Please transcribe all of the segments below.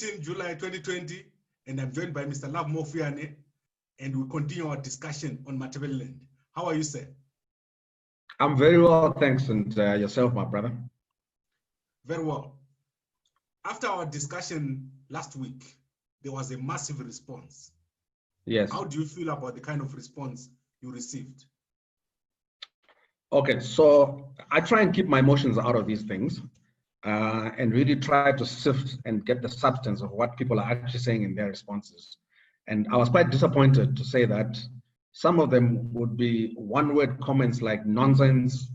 19 July 2020, and I'm joined by Mr. Lovemore Fuyane, and we continue our discussion on Matabeleland. How are you, sir? I'm very well, thanks, and yourself, my brother? Very well. After our discussion last week, there was a massive response. Yes. How do you feel about the kind of response you received? Okay, so I try and keep my emotions out of these things and really try to sift and get the substance of what people are actually saying in their responses. And I was quite disappointed to say that some of them would be one-word comments like nonsense,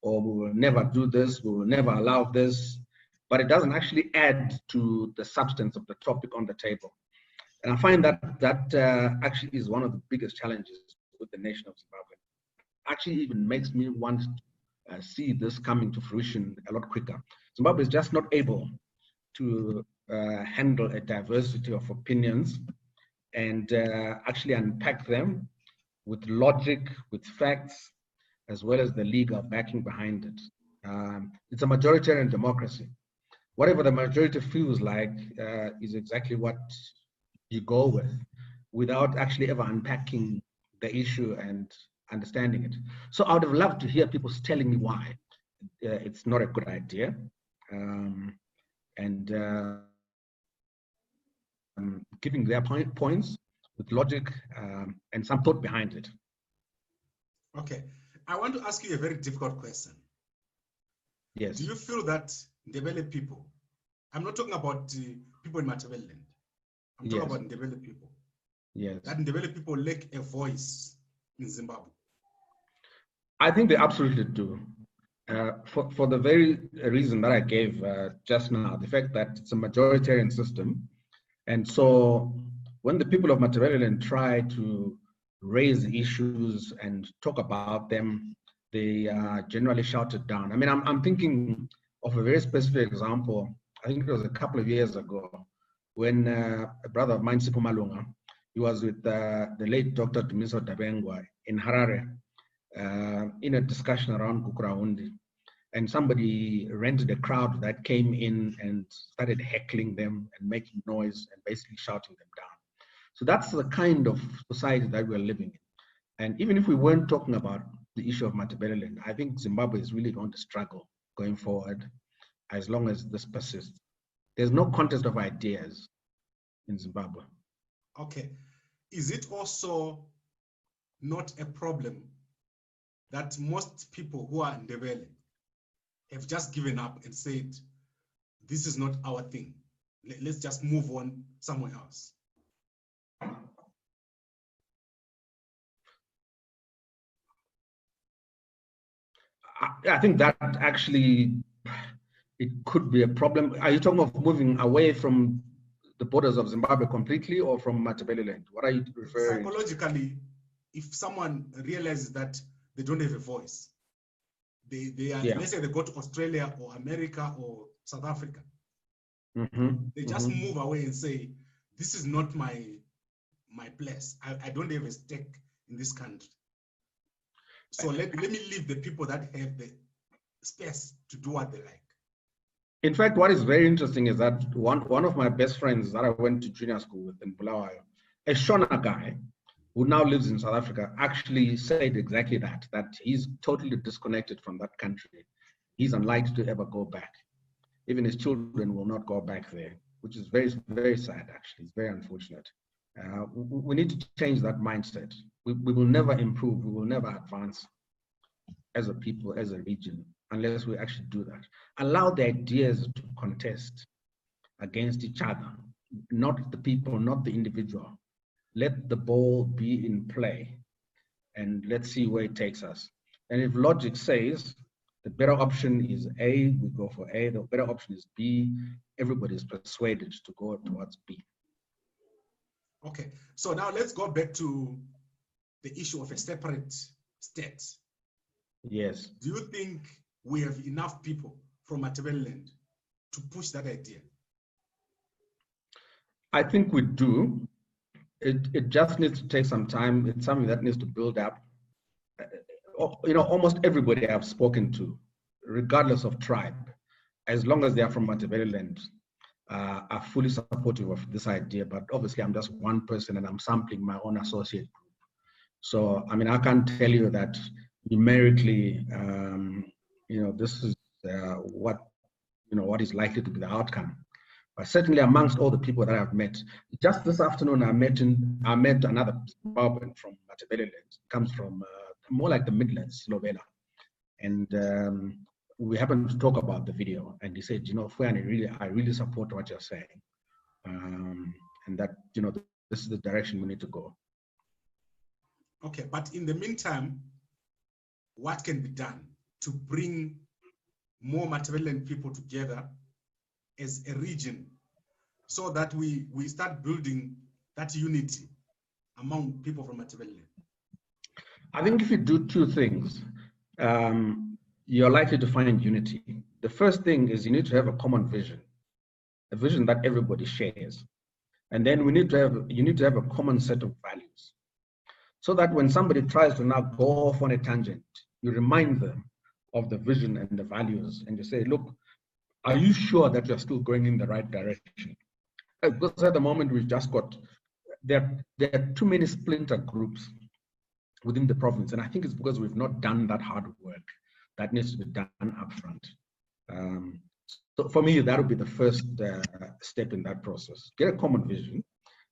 or we will never do this, we will never allow this, but it doesn't actually add to the substance of the topic on the table. And I find that actually is one of the biggest challenges with the nation of Zimbabwe. Actually even makes me want to see this coming to fruition a lot quicker. Zimbabwe is just not able to handle a diversity of opinions and actually unpack them with logic, with facts, as well as the legal backing behind it. It's a majoritarian democracy. Whatever the majority feels like is exactly what you go with, without actually ever unpacking the issue and understanding it. So I would have loved to hear people telling me why it's not a good idea, and giving their points with logic and some thought behind it. Okay, I want to ask you a very difficult question. Yes. Do you feel that Ndebele people, I'm not talking about people in Matabeleland, I'm talking about Ndebele people. Yes. That Ndebele people lack a voice in Zimbabwe? I think they absolutely do. For the very reason that I gave just now, the fact that it's a majoritarian system. And so when the people of Matabeleland try to raise issues and talk about them, they are generally shouted down. I mean, I'm thinking of a very specific example. I think it was a couple of years ago when a brother of mine, Sipho Malunga, he was with the late Dr. Dumiso Dabengwa in Harare in a discussion around Kukuraundi. And somebody rented a crowd that came in and started heckling them and making noise and basically shouting them down. So that's the kind of society that we're living in. And even if we weren't talking about the issue of Matabeleland, I think Zimbabwe is really going to struggle going forward as long as this persists. There's no contest of ideas in Zimbabwe. Okay. Is it also not a problem that most people who are in Ndebele have just given up and said, this is not our thing. Let's just move on somewhere else? I think that actually, it could be a problem. Are you talking of moving away from the borders of Zimbabwe completely, or from Matabeleland? What are you referring to? Psychologically, if someone realizes that they don't have a voice, they are, let's say they go to Australia or America or South Africa, they just move away and say, this is not my place. I don't have a stake in this country. So let me leave the people that have the space to do what they like. In fact, what is very interesting is that one of my best friends that I went to junior school with in Bulawayo, a Shona guy who now lives in South Africa, actually said exactly that he's totally disconnected from that country. He's unlikely to ever go back. Even his children will not go back there, which is very, very sad, actually. It's very unfortunate. We need to change that mindset. We will never improve, we will never advance as a people, as a region, unless we actually do that. Allow the ideas to contest against each other, not the people, not the individual. Let the ball be in play and let's see where it takes us. And if logic says the better option is A, we go for A, the better option is B, everybody is persuaded to go towards B. Okay, so now let's go back to the issue of a separate state. Yes. Do you think we have enough people from Matabeleland to push that idea? I think we do. It just needs to take some time. It's something that needs to build up. You know, almost everybody I've spoken to, regardless of tribe, as long as they are from Matabeleland, are fully supportive of this idea, but obviously I'm just one person and I'm sampling my own associate group. So, I mean, I can't tell you that numerically, this is what is likely to be the outcome. But certainly amongst all the people that I've met, just this afternoon I met another Zimbabwean from Matabeleland, comes from more like the Midlands, Slovenia. And we happened to talk about the video, and he said, Fuyane, I really support what you're saying. And that, this is the direction we need to go. Okay, but in the meantime, what can be done to bring more Matabeleland people together as a region so that we start building that unity among people from Matabeleland? I think if you do two things, you're likely to find unity. The first thing is you need to have a common vision, a vision that everybody shares. And then you need to have a common set of values, so that when somebody tries to now go off on a tangent, you remind them of the vision and the values, and you say, look, are you sure that you're still going in the right direction? Because at the moment we've just got, there are too many splinter groups within the province, and I think it's because we've not done that hard work that needs to be done up front. So for me, that would be the first step in that process. Get a common vision.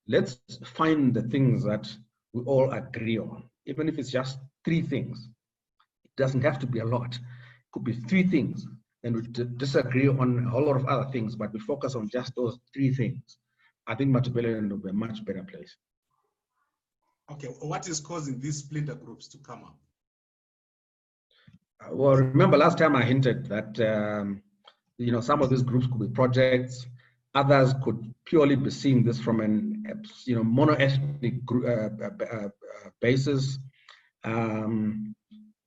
Let's find the things that we all agree on, even if it's just 3 things. It doesn't have to be a lot. It could be 3 things, and we disagree on a whole lot of other things, but we focus on just those 3 things. I think Matabeleland will be a much better place. Okay, what is causing these splinter groups to come up? Well, remember last time I hinted that some of these groups could be projects, others could purely be seeing this from an mono-ethnic basis.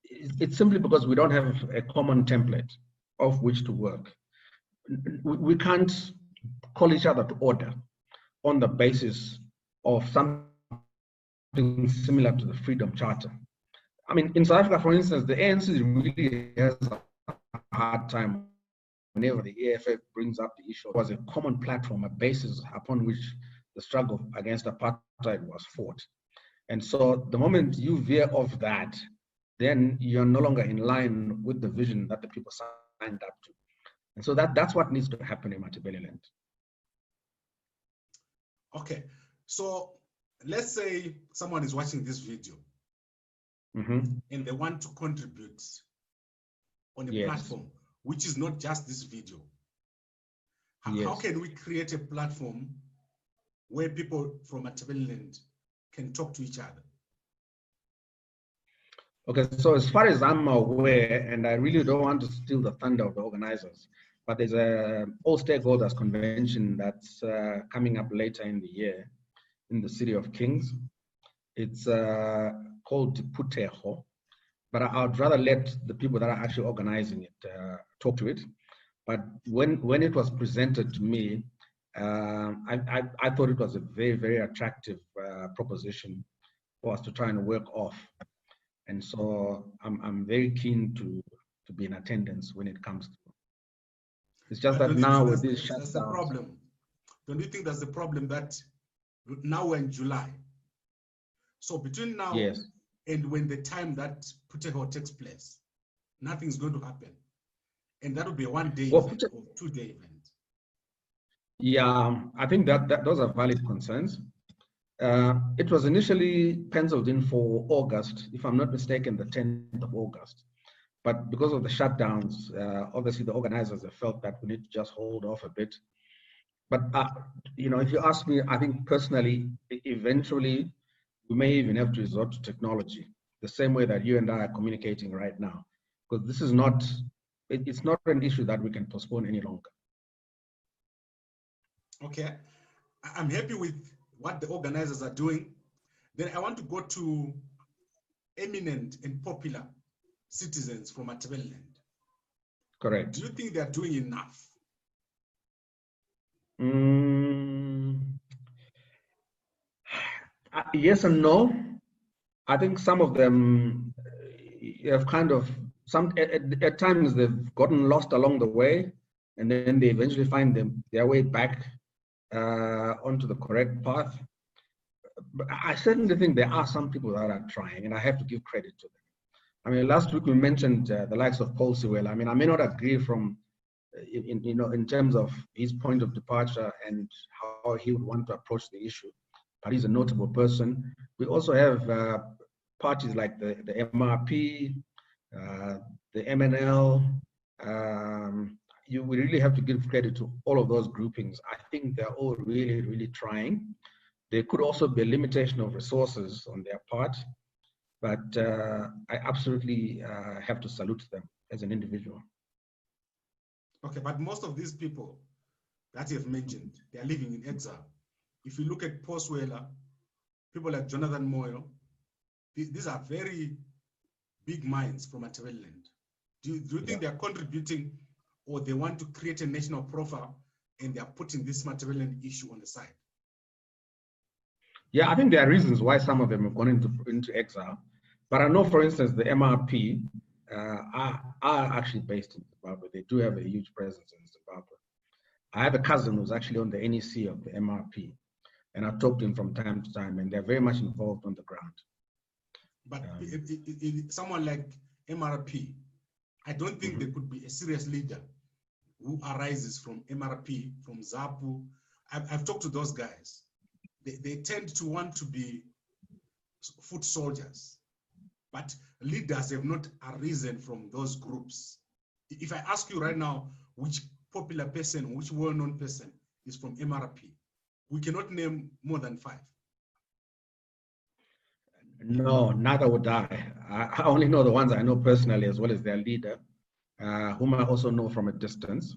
It's simply because we don't have a common template of which to work. We can't call each other to order on the basis of something similar to the Freedom Charter. I mean, in South Africa, for instance, the ANC really has a hard time whenever the EFF brings up the issue. It was a common platform, a basis upon which the struggle against apartheid was fought. And so the moment you veer off that, then you're no longer in line with the vision that the people signed up to. And so that's what needs to happen in Matabeleland. Okay, so let's say someone is watching this video and they want to contribute on a platform, which is not just this video. How can we create a platform where people from Matabeleland can talk to each other? Okay, so as far as I'm aware, and I really don't want to steal the thunder of the organizers, but there's a all stakeholders convention that's coming up later in the year in the City of Kings. It's called Putejo, but I'd rather let the people that are actually organizing it talk to it. But when it was presented to me, I thought it was a very, very attractive proposition for us to try and work off. And so I'm very keen to be in attendance when it comes to it. It's just that now with this shutdown. That's the problem. Don't you think that's the problem, that now we're in July? So between now and when the time that Putejo takes place, nothing's going to happen. And that will be a 1-day event or 2-day event. Yeah, I think that those are valid concerns. It was initially penciled in for August, if I'm not mistaken, the 10th of August. But because of the shutdowns, obviously the organizers have felt that we need to just hold off a bit. But if you ask me, I think personally, eventually we may even have to resort to technology, the same way that you and I are communicating right now, because this is not, it's not an issue that we can postpone any longer. Okay, I'm happy with what the organizers are doing. Then I want to go to eminent and popular citizens from Matabeleland. Correct. Do you think they are doing enough? Yes and no. I think some of them have kind of, at times they've gotten lost along the way, and then they eventually find their way back onto the correct path. But I certainly think there are some people that are trying, and I have to give credit to them. I mean, last week we mentioned the likes of Paul Sewell. I mean, I may not agree in terms of his point of departure and how he would want to approach the issue, but he's a notable person. We also have parties like the MRP, the MNL. We really have to give credit to all of those groupings. I think they're all really, really trying. There could also be a limitation of resources on their part, but I absolutely have to salute them as an individual. Okay, but most of these people that you have mentioned, they are living in exile. If you look at Paul Sewell, people like Jonathan Moyo, these are very big minds from Matabeleland. Do you think they are contributing, or they want to create a national profile and they are putting this Matabeleland issue on the side? Yeah, I think there are reasons why some of them have gone into exile. But I know, for instance, the MRP are actually based in Zimbabwe. They do have a huge presence in Zimbabwe. I have a cousin who's actually on the NEC of the MRP, and I've talked to him from time to time, and they're very much involved on the ground. But someone like MRP, I don't think there could be a serious leader who arises from MRP, from ZAPU. I've talked to those guys. They tend to want to be foot soldiers, but leaders have not arisen from those groups. If I ask you right now, which popular person, which well-known person is from MRP, we cannot name more than 5. No, neither would I. I only know the ones I know personally, as well as their leader, whom I also know from a distance.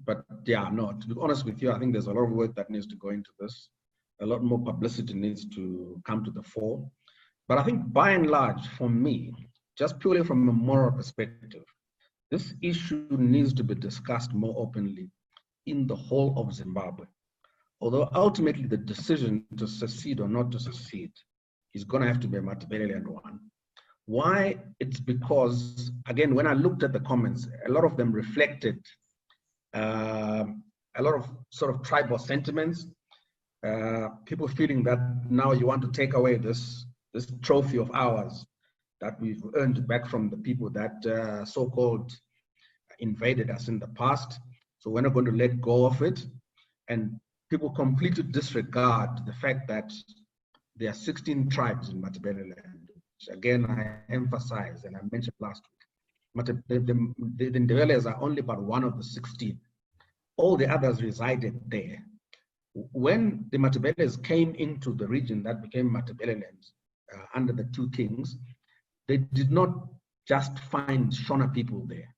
But yeah, no, to be honest with you, I think there's a lot of work that needs to go into this. A lot more publicity needs to come to the fore. But I think by and large, for me, just purely from a moral perspective, this issue needs to be discussed more openly in the whole of Zimbabwe. Although ultimately the decision to secede or not to secede is going to have to be a Matabeleland one. Why? It's because, again, when I looked at the comments, a lot of them reflected a lot of sort of tribal sentiments, people feeling that now you want to take away this trophy of ours that we've earned back from the people that so-called invaded us in the past. So we're not going to let go of it. And people completely disregard the fact that there are 16 tribes in Matabeleland, which again, I emphasize, and I mentioned last week. The Ndebelers are only but one of the 16. All the others resided there. When the Matabelers came into the region that became Matabeleland under the 2 kings, they did not just find Shona people there.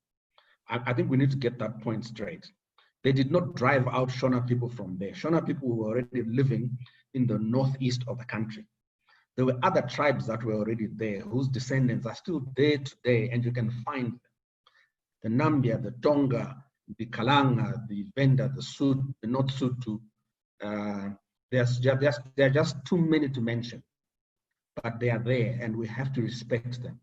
I think we need to get that point straight. They did not drive out Shona people from there. Shona people were already living in the northeast of the country. There were other tribes that were already there, whose descendants are still there today, and you can find them. The Nambia, the Tonga, the Kalanga, the Venda, the Sud, the North Sutu. There are just too many to mention, but they are there, and we have to respect them.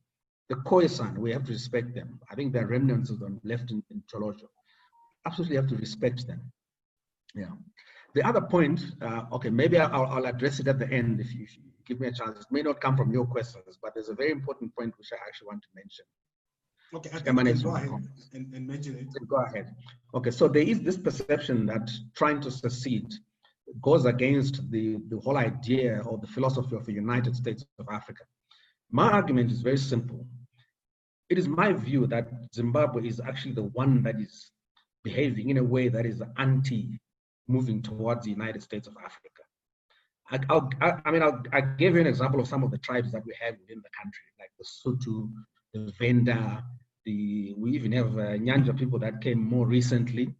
The Khoisan, we have to respect them. I think there are remnants of them left in Tsholotsho. Absolutely have to respect them. Yeah. The other point, okay, maybe I'll address it at the end if you give me a chance. It may not come from your questions, but there's a very important point which I actually want to mention. Okay, I think you can go ahead and mention it. Go ahead. Okay, so there is this perception that trying to secede goes against the whole idea or the philosophy of the United States of Africa. My argument is very simple. It is my view that Zimbabwe is actually the one that is behaving in a way that is anti-moving towards the United States of Africa. I gave you an example of some of the tribes that we have within the country, like the Sutu, the Venda, we even have Nyanja people that came more recently.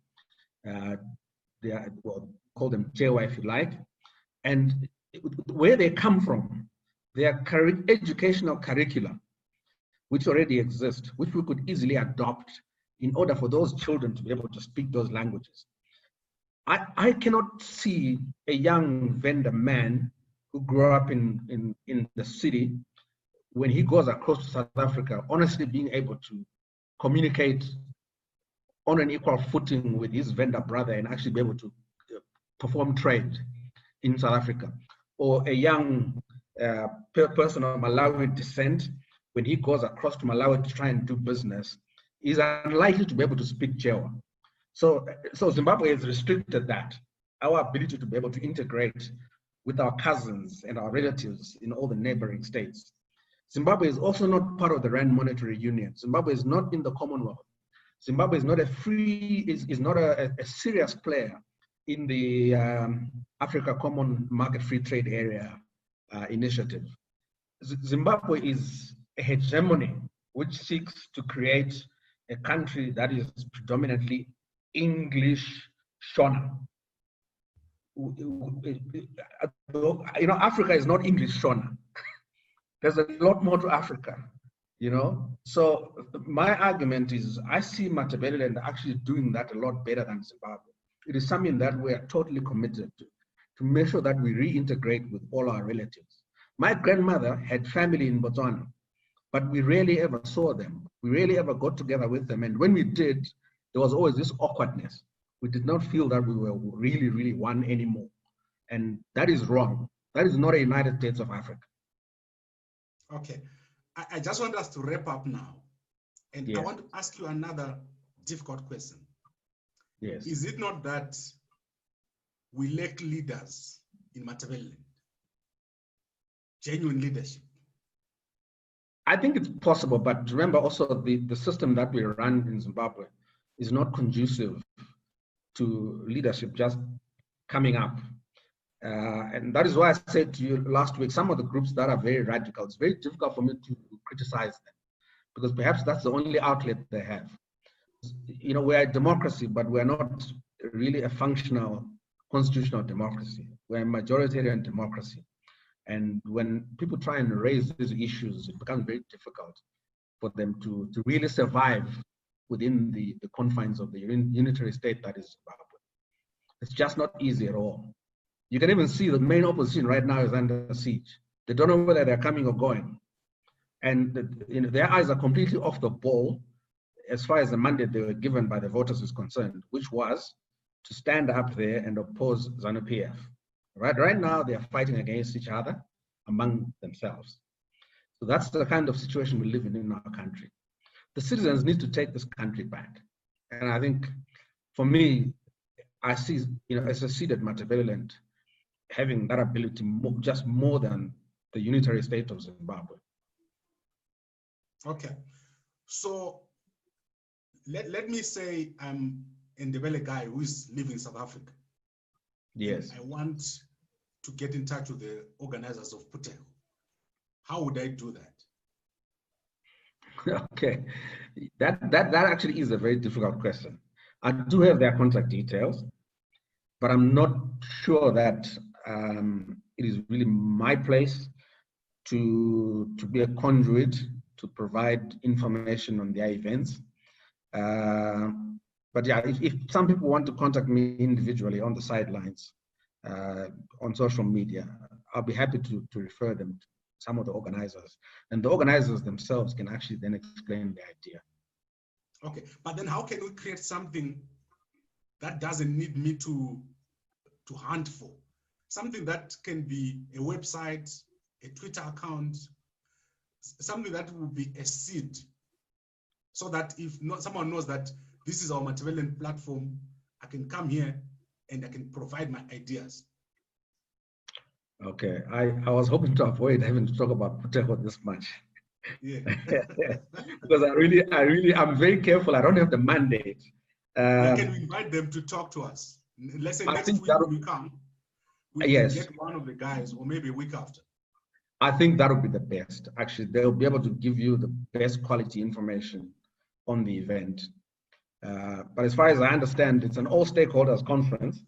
They are, well, call them Chewa if you like. And where they come from, their educational curricula, which already exist, which we could easily adopt in order for those children to be able to speak those languages. I cannot see a young Venda man who grew up in the city, when he goes across to South Africa, honestly being able to communicate on an equal footing with his vendor brother and actually be able to perform trade in South Africa. Or a young person of Malawi descent, when he goes across to Malawi to try and do business, is unlikely to be able to speak Chewa. So Zimbabwe has restricted that, our ability to be able to integrate with our cousins and our relatives in all the neighboring states. Zimbabwe is also not part of the Rand Monetary Union. Zimbabwe is not in the Commonwealth. Zimbabwe is not a serious player in the Africa Common Market Free Trade Area initiative. Zimbabwe is a hegemony which seeks to create a country that is predominantly English Shona. Africa is not English Shona. There's a lot more to Africa, So my argument is I see Matabeleland actually doing that a lot better than Zimbabwe. It is something that we are totally committed to make sure that we reintegrate with all our relatives. My grandmother had family in Botswana, but we rarely ever saw them. We rarely ever got together with them. And when we did, there was always this awkwardness. We did not feel that we were really, really one anymore. And that is wrong. That is not a United States of Africa. Okay. I just want us to wrap up now. And I want to ask you another difficult question. Yes. Is it not that we lack leaders in Matabeleland? Genuine leadership? I think it's possible, but remember also the system that we run in Zimbabwe is not conducive to leadership just coming up. And that is why I said to you last week, some of the groups that are very radical, it's very difficult for me to criticize them because perhaps that's the only outlet they have. We're a democracy, but we're not really a functional constitutional democracy. We're a majoritarian democracy. And when people try and raise these issues, it becomes very difficult for them to really survive within the confines of the unitary state that is Zimbabwe. It's just not easy at all. You can even see the main opposition right now is under siege. They don't know whether they're coming or going. And their eyes are completely off the ball as far as the mandate they were given by the voters is concerned, which was to stand up there and oppose ZANU-PF. Right now, they are fighting against each other among themselves. So that's the kind of situation we live in our country. The citizens need to take this country back. And I think, for me, I see, as a seat at Matabeleland, having that ability just more than the unitary state of Zimbabwe. Okay. So let me say I'm a Ndebele guy who is living in South Africa. Yes. I want to get in touch with the organizers of Puteho. How would I do that? Okay. That actually is a very difficult question. I do have their contact details, but I'm not sure that it is really my place to be a conduit to provide information on their events. But yeah, if some people want to contact me individually on the sidelines, on social media, I'll be happy to refer them to some of the organizers. And the organizers themselves can actually then explain the idea. Okay, but then how can we create something that doesn't need me to hunt for? Something that can be a website, a Twitter account, something that will be a seed, so that if someone knows that this is our Matabeleland platform, I can come here and I can provide my ideas. Okay, I was hoping to avoid having to talk about Puteho this much. Yeah. Because I'm very careful. I don't have the mandate. Can we invite them to talk to us? Let's say next week when we come, we can get one of the guys, or maybe a week after. I think that would be the best. Actually, they'll be able to give you the best quality information on the event. But as far as I understand, it's an all stakeholders conference.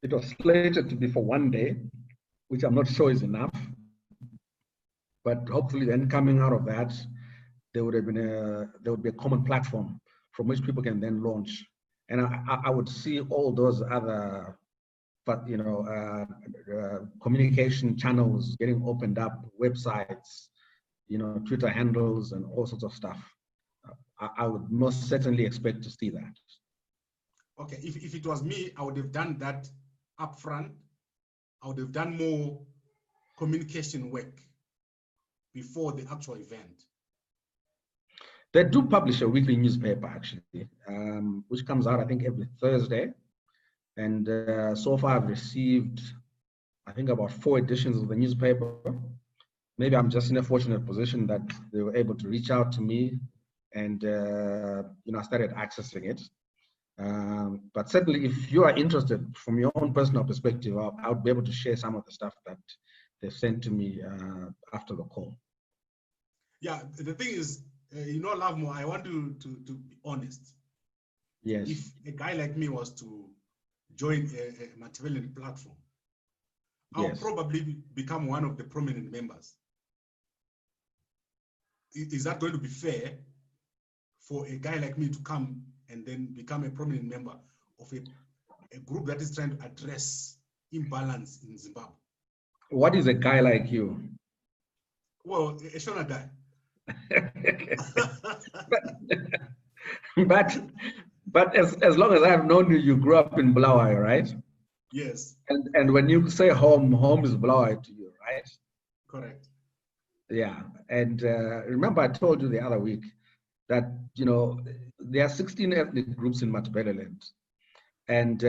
It was slated to be for one day, which I'm not sure is enough. But hopefully then coming out of that, there would be a common platform from which people can then launch. And I would see all those other, communication channels getting opened up, websites, Twitter handles and all sorts of stuff. I would most certainly expect to see that. Okay, if it was me, I would have done that upfront. I would have done more communication work before the actual event. They do publish a weekly newspaper, actually, which comes out, I think, every Thursday. And so far, I've received, I think, about 4 editions of the newspaper. Maybe I'm just in a fortunate position that they were able to reach out to me, and I started accessing it. But certainly, if you are interested from your own personal perspective, I would be able to share some of the stuff that they sent to me after the call. Yeah, the thing is, Lovemore, I want to be honest. Yes. If a guy like me was to join a Matabeleland platform, I'll probably become one of the prominent members. Is that going to be fair for a guy like me to come and then become a prominent member of a group that is trying to address imbalance in Zimbabwe? What is a guy like you? Well, a Shona guy. but as long as I've known you, you grew up in Bulawayo, right? Yes. And when you say home is Bulawayo to you, right? Correct. Yeah. And remember, I told you the other week that there are 16 ethnic groups in Matabeleland, and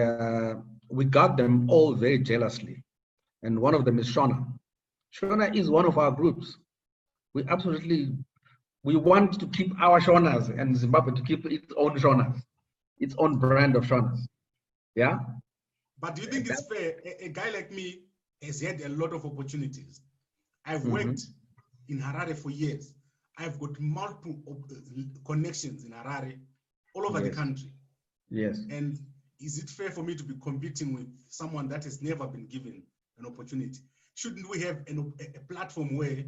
we got them all very jealously. And one of them is Shona. Shona is one of our groups. We want to keep our Shonas, and Zimbabwe to keep its own Shonas, its own brand of Shonas. Yeah? But do you think it's fair? A guy like me has had a lot of opportunities. I've worked in Harare for years. I've got multiple connections in Harare, all over the country. Yes. And is it fair for me to be competing with someone that has never been given an opportunity? Shouldn't we have a platform where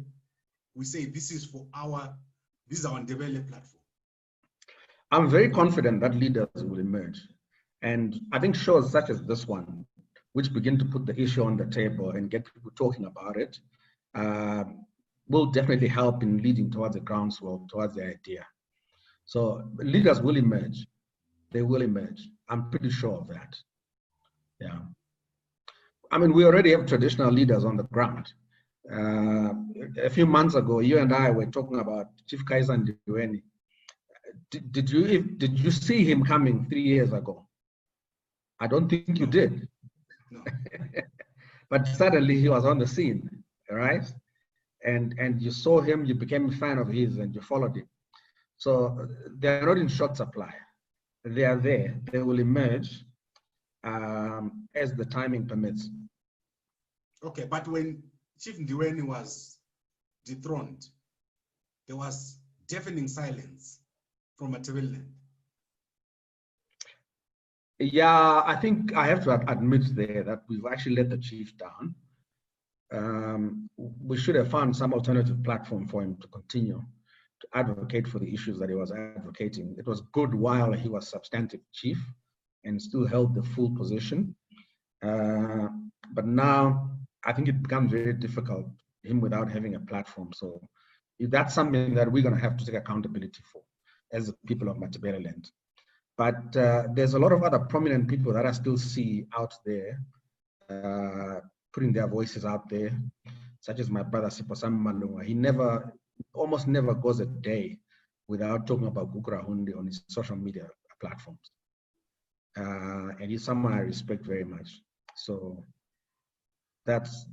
we say this is our Ndebele platform? I'm very confident that leaders will emerge. And I think shows such as this one, which begin to put the issue on the table and get people talking about it, will definitely help in leading towards a groundswell, towards the idea. So leaders will emerge. They will emerge. I'm pretty sure of that. Yeah. I mean, we already have traditional leaders on the ground. A few months ago, you and I were talking about Chief Kaiser Ndiweni. Did you see him coming 3 years ago? I don't think you did. No. But suddenly he was on the scene, right? And you saw him, you became a fan of his, and you followed him. So they're not in short supply. They are there. They will emerge as the timing permits. Okay, but when Chief Ndiweni was dethroned, there was deafening silence from Matabeleland. Yeah, I think I have to admit there that we've actually let the chief down. We should have found some alternative platform for him to continue to advocate for the issues that he was advocating. It was good while he was substantive chief and still held the full position. But now I think it becomes very difficult, him without having a platform. So that's something that we're going to have to take accountability for as the people of Matabeleland. But there's a lot of other prominent people that I still see out there, putting their voices out there, such as my brother Siposam Malunga. He almost never goes a day without talking about Gukura Hundi on his social media platforms. And he's someone I respect very much. So that's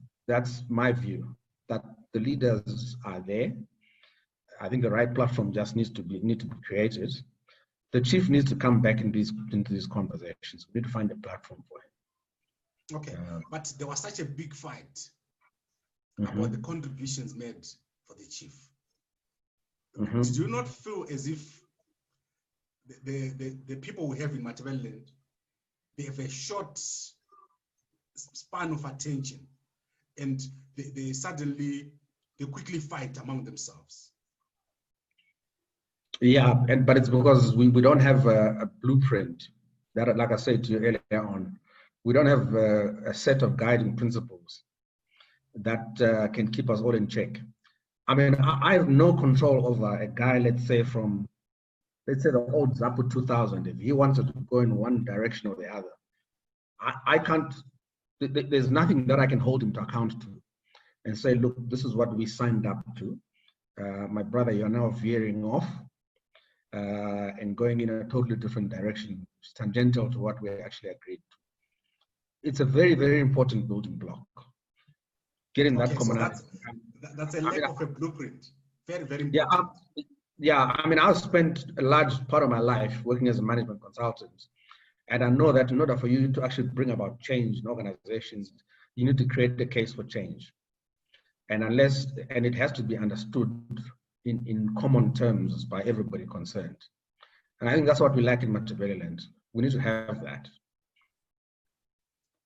my view, that the leaders are there. I think the right platform just needs to be created. The chief needs to come back into these conversations. We need to find a platform for him. Okay, but there was such a big fight about the contributions made for the chief. Did you not feel as if the people we have in Matabeleland, they have a short span of attention, and they quickly fight among themselves? Yeah, but it's because we don't have a blueprint that, like I said to you earlier on, we don't have a set of guiding principles that can keep us all in check. I mean, I have no control over a guy, let's say from let's say the old Zapu 2000, if he wanted to go in one direction or the other, I can't, there's nothing that I can hold him to account to and say, look, this is what we signed up to. My brother, you're now veering off and going in a totally different direction, tangential to what we actually agreed to. It's a very, very important building block. Getting that commonality. So that's a lack of a blueprint. Very, very important. I mean, I've spent a large part of my life working as a management consultant. And I know that in order for you to actually bring about change in organizations, you need to create a case for change. And it has to be understood in common terms by everybody concerned. And I think that's what we lack in Matabeleland. We need to have that.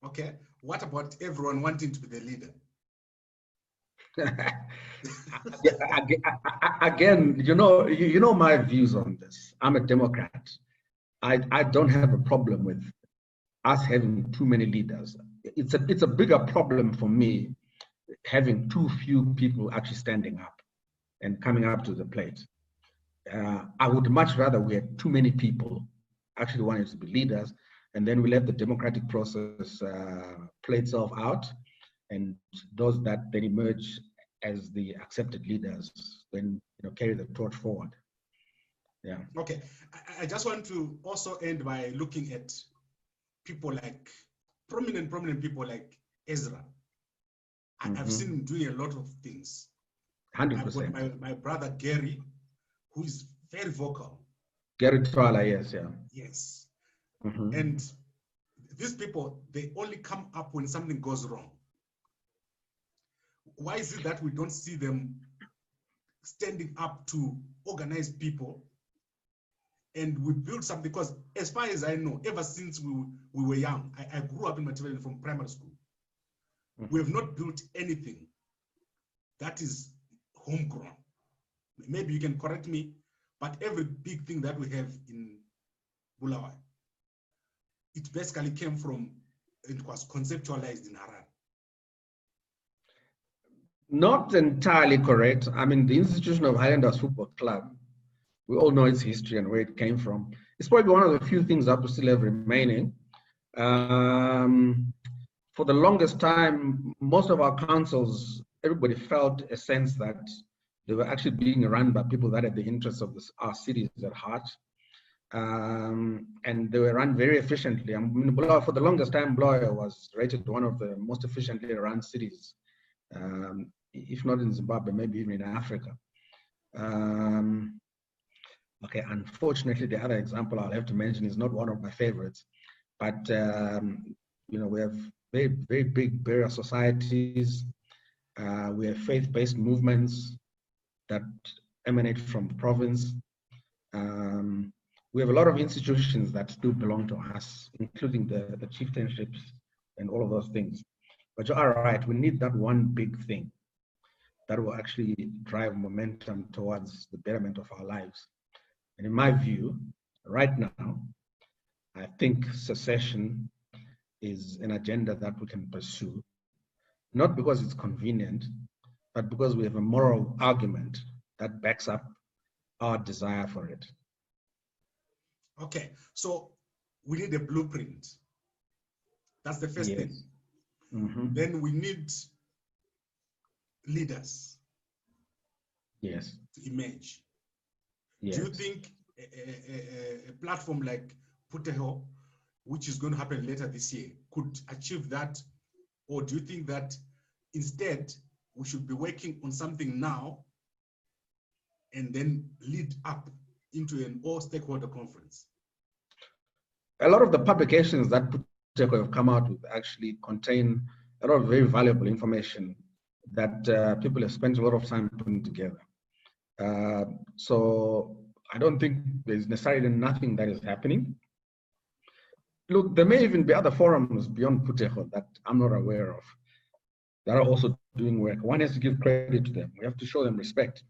Okay. What about everyone wanting to be the leader? Again, you know my views on this. I'm a Democrat. I don't have a problem with us having too many leaders. It's a bigger problem for me having too few people actually standing up and coming up to the plate. I would much rather we had too many people actually wanting to be leaders, and then we let the democratic process play itself out, and those that then emerge as the accepted leaders then carry the torch forward. Yeah. Okay. I just want to also end by looking at people like prominent people like Ezra. I've seen him doing a lot of things. 100%. I've got my brother Gary, who is very vocal. Gary Twala, yes, yeah. Yes. And these people, they only come up when something goes wrong. Why is it that we don't see them standing up to organize people and we build something? Because as far as I know, ever since we were young, I grew up in Matabeleland from primary school. We have not built anything that is homegrown. Maybe you can correct me, but every big thing that we have in Bulawayo, it basically came from, it was conceptualized in Harare. Not entirely correct. I mean, the institution of Highlanders Football Club, we all know its history and where it came from. It's probably one of the few things that we still have remaining. For the longest time, most of our councils, everybody felt a sense that they were actually being run by people that had the interests of our cities at heart. And they were run very efficiently. I mean, for the longest time, Bulawayo was rated one of the most efficiently run cities, if not in Zimbabwe, maybe even in Africa. Okay, unfortunately, the other example I'll have to mention is not one of my favorites, but we have very, very big barrier societies. We have faith-based movements that emanate from the province. We have a lot of institutions that still belong to us, including the chieftainships and all of those things. But you are right, we need that one big thing that will actually drive momentum towards the betterment of our lives. And in my view, right now, I think secession is an agenda that we can pursue, not because it's convenient, but because we have a moral argument that backs up our desire for it. Okay, so we need a blueprint. That's the first thing. Then we need leaders. Yes. To emerge. Yes. Do you think a platform like Puteho, which is going to happen later this year, could achieve that? Or do you think that instead we should be working on something now and then lead up into an all-stakeholder conference? A lot of the publications that Puteho have come out with actually contain a lot of very valuable information that people have spent a lot of time putting together. So I don't think there's necessarily nothing that is happening. Look, there may even be other forums beyond Puteho that I'm not aware of that are also doing work. One has to give credit to them. We have to show them respect.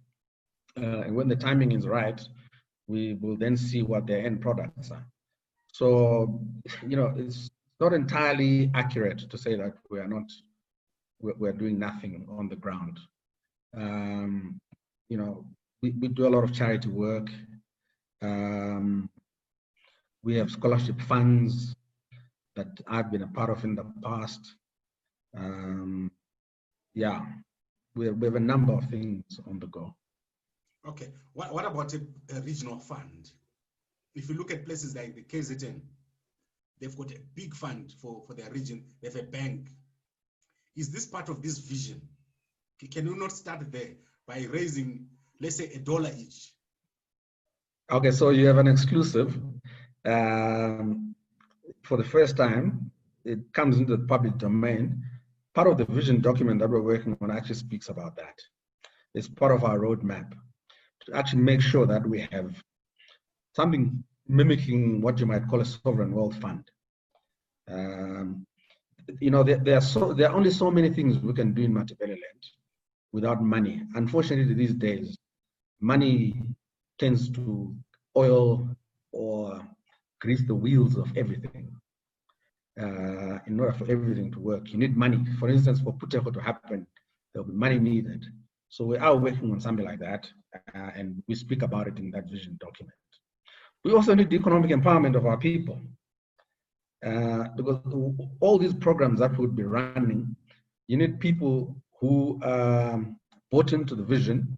And when the timing is right, we will then see what their end products are. So, it's not entirely accurate to say that we're doing nothing on the ground. We do a lot of charity work. We have scholarship funds that I've been a part of in the past. Yeah, we have a number of things on the go. Okay, what about a regional fund? If you look at places like the KZN, they've got a big fund for their region, they have a bank. Is this part of this vision? Can you not start there by raising, let's say, $1 each? Okay, so you have an exclusive. For the first time, it comes into the public domain. Part of the vision document that we're working on actually speaks about that. It's part of our roadmap to actually make sure that we have something mimicking what you might call a sovereign wealth fund. You know, there are only so many things we can do in Matabeleland without money. Unfortunately, these days, money tends to oil or grease the wheels of everything. In order for everything to work, you need money. For instance, for Puteko to happen, there'll be money needed. So we are working on something like that, and we speak about it in that vision document. We also need the economic empowerment of our people, because all these programs that would be running, you need people who bought into the vision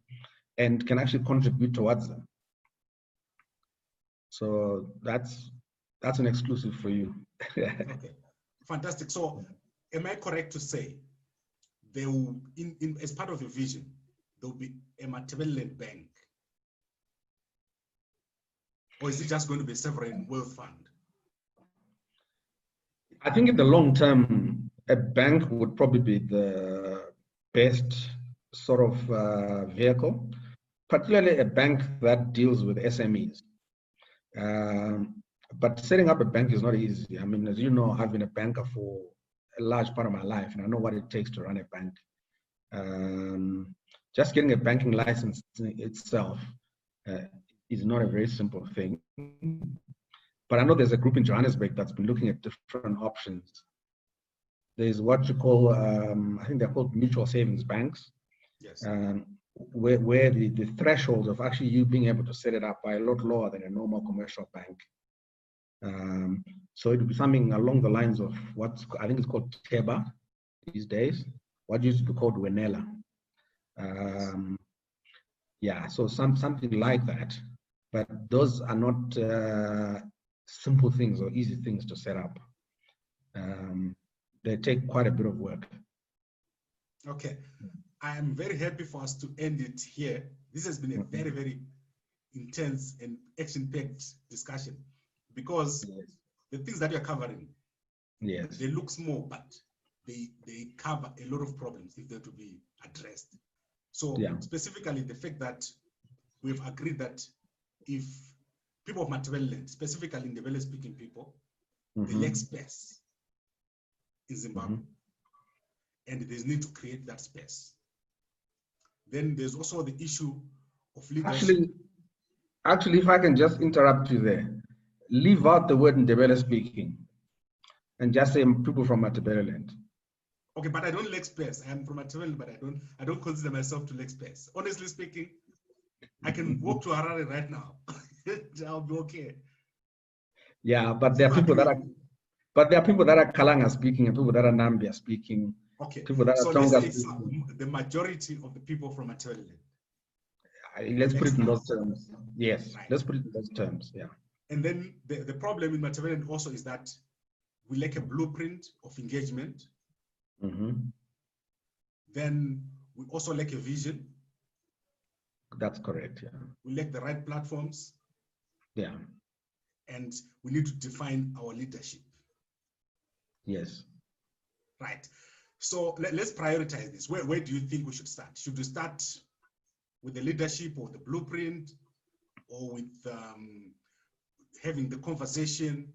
and can actually contribute towards them. So that's an exclusive for you. Okay, fantastic. So am I correct to say there will, as part of your vision, there will be a Matabeleland bank? Or is it just going to be a sovereign wealth fund? I think in the long term, a bank would probably be the best sort of vehicle, particularly a bank that deals with SMEs. But setting up a bank is not easy. I mean, as you know, I've been a banker for a large part of my life, and I know what it takes to run a bank. Just getting a banking license itself is not a very simple thing. But I know there's a group in Johannesburg that's been looking at different options. There's what you call, I think they're called mutual savings banks. Yes. Where the threshold of actually you being able to set it up are a lot lower than a normal commercial bank. So it would be something along the lines of what I think it's called Teba these days, what used to be called Wenela. Yeah, so something like that. But those are not simple things or easy things to set up. They take quite a bit of work. Okay. I am very happy for us to end it here. This has been a very, very intense and action-packed discussion, because the things that you're covering, they look small, but they cover a lot of problems if they're to be addressed. So specifically the fact that we've agreed that if people of Matabeleland, specifically in the Ndebele-speaking people, they lack space in Zimbabwe, and there's need to create that space. Then there's also the issue of leadership. Actually, if I can just interrupt you there, leave out the word Ndebele-speaking and just say people from Matabeleland. Okay, but I don't lack space. I am from Matabeleland, but I don't consider myself to lack space. Honestly speaking, I can walk to Harare right now. I'll be okay. Yeah, but there are people that are Kalanga speaking and people that are Nambia speaking. Okay, people that so are Tonga let's say speaking. The majority of the people from Matabeleland. Let's put it in those terms. Yes, right. Let's put it in those terms. Yeah. And then the problem in Matabeleland also is that we lack a blueprint of engagement. Then we also lack a vision. That's correct. Yeah. We lack the right platforms. Yeah. And we need to define our leadership. Yes. Right. So let's prioritize this. Where do you think we should start? Should we start with the leadership or the blueprint, or with having the conversation?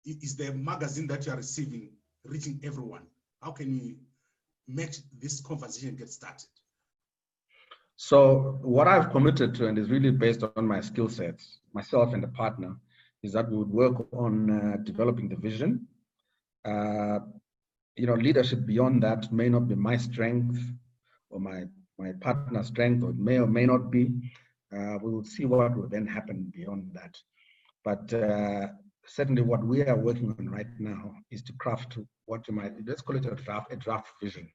Is the magazine that you are receiving reaching everyone? How can we make this conversation get started? So what I've committed to, and is really based on my skill sets, myself and the partner, is that we would work on developing the vision. Leadership beyond that may not be my strength or my partner's strength, or it may or may not be. We will see what will then happen beyond that. But certainly what we are working on right now is to craft what you might, let's call it a draft vision.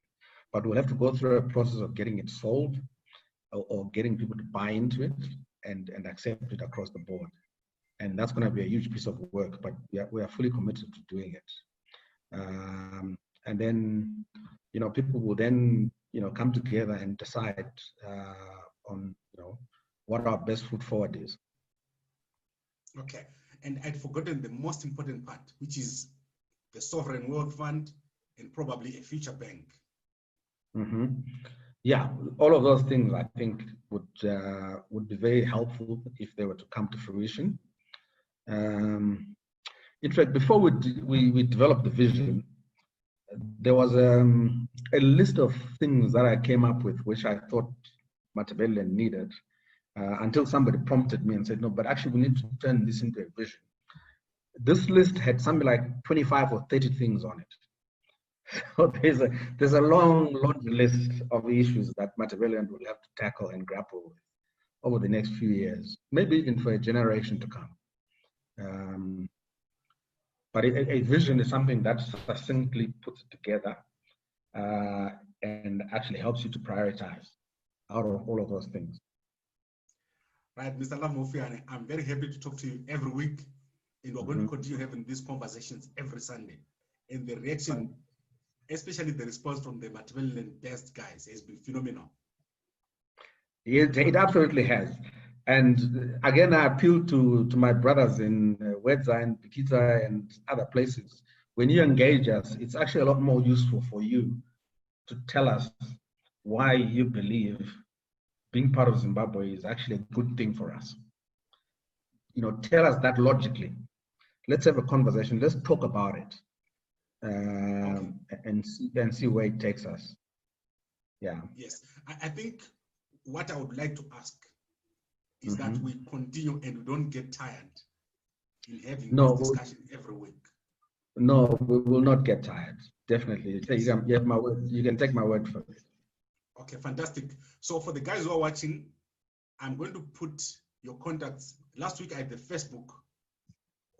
But we'll have to go through a process of getting it sold or getting people to buy into it and accept it across the board. And that's going to be a huge piece of work, but we are fully committed to doing it. And then, people will then, come together and decide on, what our best foot forward is. Okay. And I'd forgotten the most important part, which is the Sovereign Wealth Fund and probably a future bank. Mm-hmm. Yeah, all of those things I think would be very helpful if they were to come to fruition. In fact, before we developed the vision, there was a list of things that I came up with, which I thought Matabeleland needed, until somebody prompted me and said, no, but actually we need to turn this into a vision. This list had something like 25 or 30 things on it. So there's a long list of issues that Matabeleland will have to tackle and grapple with over the next few years, maybe even for a generation to come. But a vision is something that succinctly puts it together and actually helps you to prioritize out of all of those things. Right, Mr. Lovemore Fuyane, I'm very happy to talk to you every week, and we're going to continue having these conversations every Sunday. And the reaction, especially the response from the Matabeleland-based guys, has been phenomenal. It absolutely has. And again, I appeal to my brothers in Wedza and Bikita and other places. When you engage us, it's actually a lot more useful for you to tell us why you believe being part of Zimbabwe is actually a good thing for us. Tell us that logically. Let's have a conversation. Let's talk about it and see where it takes us. Yeah. Yes, I think what I would like to ask is that we continue and we don't get tired in having this discussion every week. No, we will not get tired. Definitely. You have my word. You can take my word for it. Okay, fantastic. So for the guys who are watching, I'm going to put your contacts. Last week I had the Facebook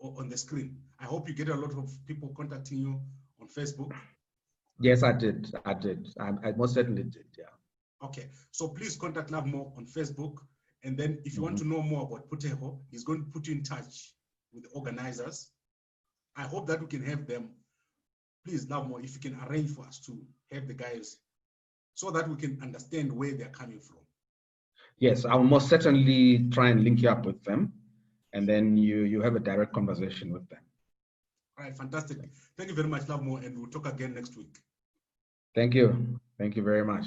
on the screen. I hope you get a lot of people contacting you on Facebook. Yes, I did. I most certainly did, yeah. Okay, so please contact Lovemore on Facebook. And then if you want to know more about Puteho, he's going to put you in touch with the organizers. I hope that we can have them. Please, Lovemore, if you can arrange for us to have the guys so that we can understand where they're coming from. Yes, I will most certainly try and link you up with them. And then you have a direct conversation with them. All right, fantastic. Thank you very much, Lovemore, and we'll talk again next week. Thank you. Thank you very much.